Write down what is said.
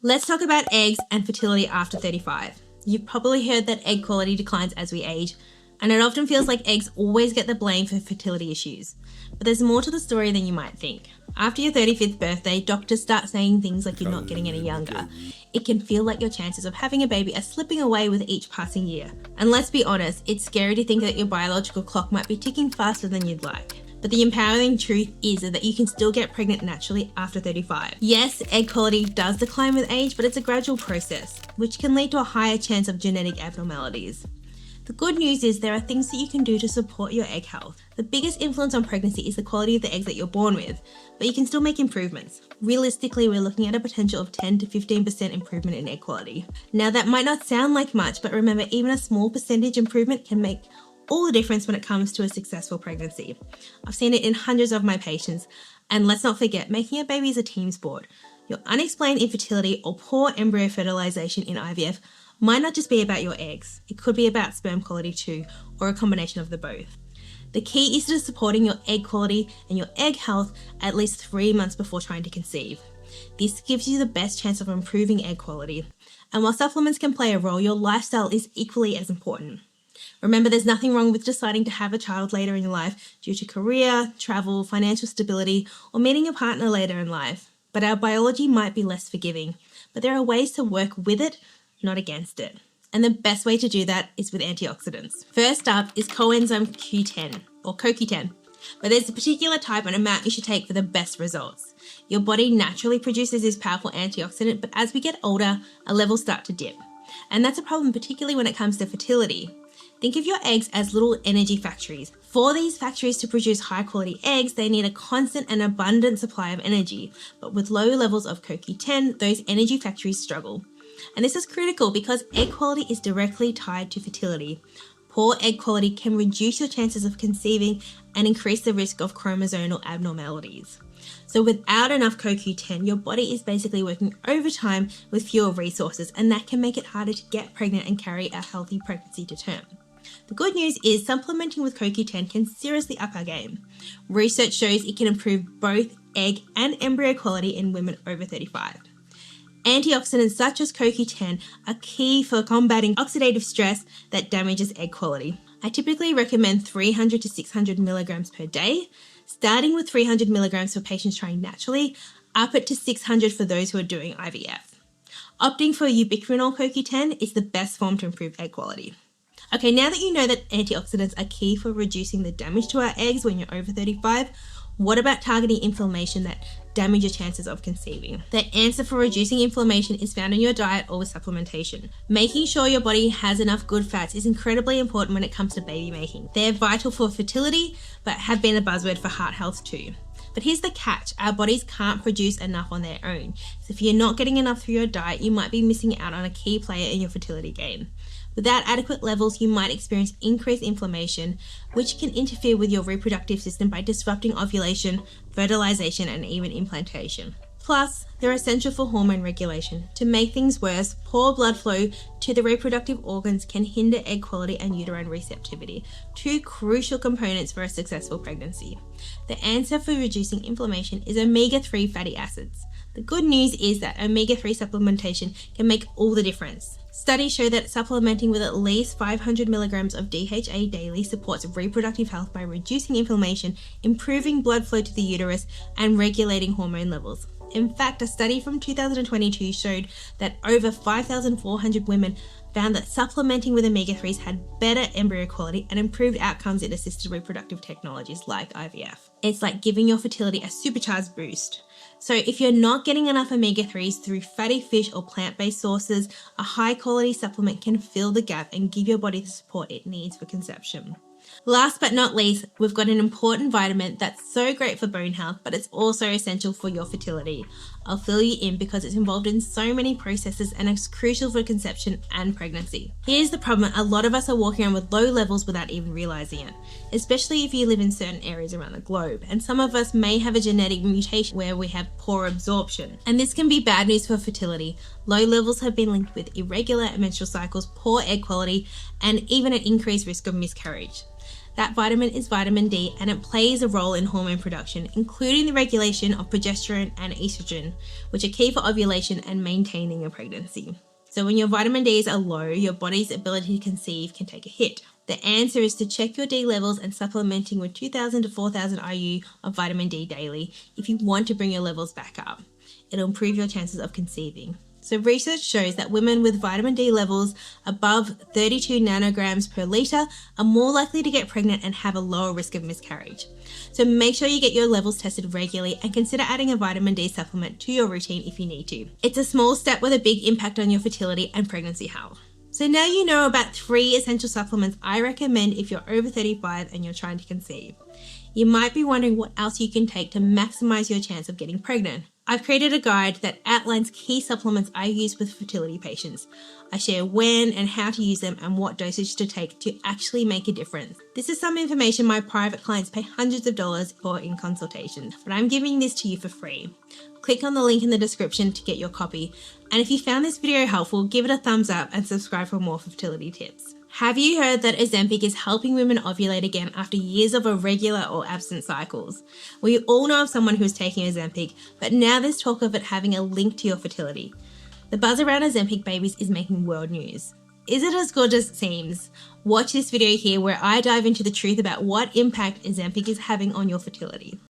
Let's talk about eggs and fertility after 35. You've probably heard that egg quality declines as we age, and it often feels like eggs always get the blame for fertility issues. But there's more to the story than you might think. After your 35th birthday, doctors start saying things like you're not getting any younger. It can feel like your chances of having a baby are slipping away with each passing year. And let's be honest, it's scary to think that your biological clock might be ticking faster than you'd like. But the empowering truth is that you can still get pregnant naturally after 35. Yes, egg quality does decline with age, but it's a gradual process, which can lead to a higher chance of genetic abnormalities. The good news is there are things that you can do to support your egg health. The biggest influence on pregnancy is the quality of the eggs that you're born with, but you can still make improvements. Realistically, we're looking at a potential of 10 to 15% improvement in egg quality. Now that might not sound like much, but remember, even a small percentage improvement can make all the difference when it comes to a successful pregnancy. I've seen it in hundreds of my patients, and let's not forget, making a baby is a team sport. Your unexplained infertility or poor embryo fertilization in IVF might not just be about your eggs. It could be about sperm quality too, or a combination of the both. The key is to supporting your egg quality and your egg health at least 3 months before trying to conceive. This gives you the best chance of improving egg quality. And while supplements can play a role, your lifestyle is equally as important. Remember, there's nothing wrong with deciding to have a child later in your life due to career, travel, financial stability, or meeting a partner later in life. But our biology might be less forgiving, but there are ways to work with it, not against it. And the best way to do that is with antioxidants. First up is coenzyme Q10, or CoQ10. But there's a particular type and amount you should take for the best results. Your body naturally produces this powerful antioxidant, but as we get older, our levels start to dip. And that's a problem, particularly when it comes to fertility. Think of your eggs as little energy factories. For these factories to produce high quality eggs, they need a constant and abundant supply of energy. But with low levels of CoQ10, those energy factories struggle. And this is critical because egg quality is directly tied to fertility. Poor egg quality can reduce your chances of conceiving and increase the risk of chromosomal abnormalities. So without enough CoQ10, your body is basically working overtime with fewer resources, and that can make it harder to get pregnant and carry a healthy pregnancy to term. The good news is supplementing with CoQ10 can seriously up our game. Research shows it can improve both egg and embryo quality in women over 35. Antioxidants such as CoQ10 are key for combating oxidative stress that damages egg quality. I typically recommend 300 to 600 milligrams per day, starting with 300 milligrams for patients trying naturally, up it to 600 for those who are doing IVF. Opting for ubiquinol CoQ10 is the best form to improve egg quality. Okay, now that you know that antioxidants are key for reducing the damage to our eggs when you're over 35, what about targeting inflammation that damage your chances of conceiving? The answer for reducing inflammation is found in your diet or with supplementation. Making sure your body has enough good fats is incredibly important when it comes to baby making. They're vital for fertility, but have been a buzzword for heart health too. But here's the catch, our bodies can't produce enough on their own. So if you're not getting enough through your diet, you might be missing out on a key player in your fertility game. Without adequate levels, you might experience increased inflammation, which can interfere with your reproductive system by disrupting ovulation, fertilization, and even implantation. Plus, they're essential for hormone regulation. To make things worse, poor blood flow to the reproductive organs can hinder egg quality and uterine receptivity, two crucial components for a successful pregnancy. The answer for reducing inflammation is omega-3 fatty acids. The good news is that omega-3 supplementation can make all the difference. Studies show that supplementing with at least 500 milligrams of DHA daily supports reproductive health by reducing inflammation, improving blood flow to the uterus, and regulating hormone levels. In fact, a study from 2022 showed that over 5,400 women found that supplementing with omega-3s had better embryo quality and improved outcomes in assisted reproductive technologies like IVF. It's like giving your fertility a supercharged boost. So if you're not getting enough omega-3s through fatty fish or plant-based sources, a high-quality supplement can fill the gap and give your body the support it needs for conception. Last but not least, we've got an important vitamin that's so great for bone health, but it's also essential for your fertility. I'll fill you in because it's involved in so many processes and is crucial for conception and pregnancy. Here's the problem, a lot of us are walking around with low levels without even realizing it, especially if you live in certain areas around the globe. And some of us may have a genetic mutation where we have poor absorption. And this can be bad news for fertility. Low levels have been linked with irregular menstrual cycles, poor egg quality, and even an increased risk of miscarriage. That vitamin is vitamin D, and it plays a role in hormone production, including the regulation of progesterone and estrogen, which are key for ovulation and maintaining a pregnancy. So when your vitamin Ds are low, your body's ability to conceive can take a hit. The answer is to check your D levels and supplementing with 2,000 to 4,000 IU of vitamin D daily if you want to bring your levels back up. It'll improve your chances of conceiving. So research shows that women with vitamin D levels above 32 nanograms per litre are more likely to get pregnant and have a lower risk of miscarriage. So make sure you get your levels tested regularly and consider adding a vitamin D supplement to your routine if you need to. It's a small step with a big impact on your fertility and pregnancy health. So now you know about 3 essential supplements I recommend if you're over 35 and you're trying to conceive. You might be wondering what else you can take to maximize your chance of getting pregnant. I've created a guide that outlines key supplements I use with fertility patients. I share when and how to use them and what dosage to take to actually make a difference. This is some information my private clients pay hundreds of dollars for in consultations, but I'm giving this to you for free. Click on the link in the description to get your copy. And if you found this video helpful, give it a thumbs up and subscribe for more fertility tips. Have you heard that Ozempic is helping women ovulate again after years of irregular or absent cycles? We all know of someone who's taking Ozempic, but now there's talk of it having a link to your fertility. The buzz around Ozempic babies is making world news. Is it as good as it seems? Watch this video here where I dive into the truth about what impact Ozempic is having on your fertility.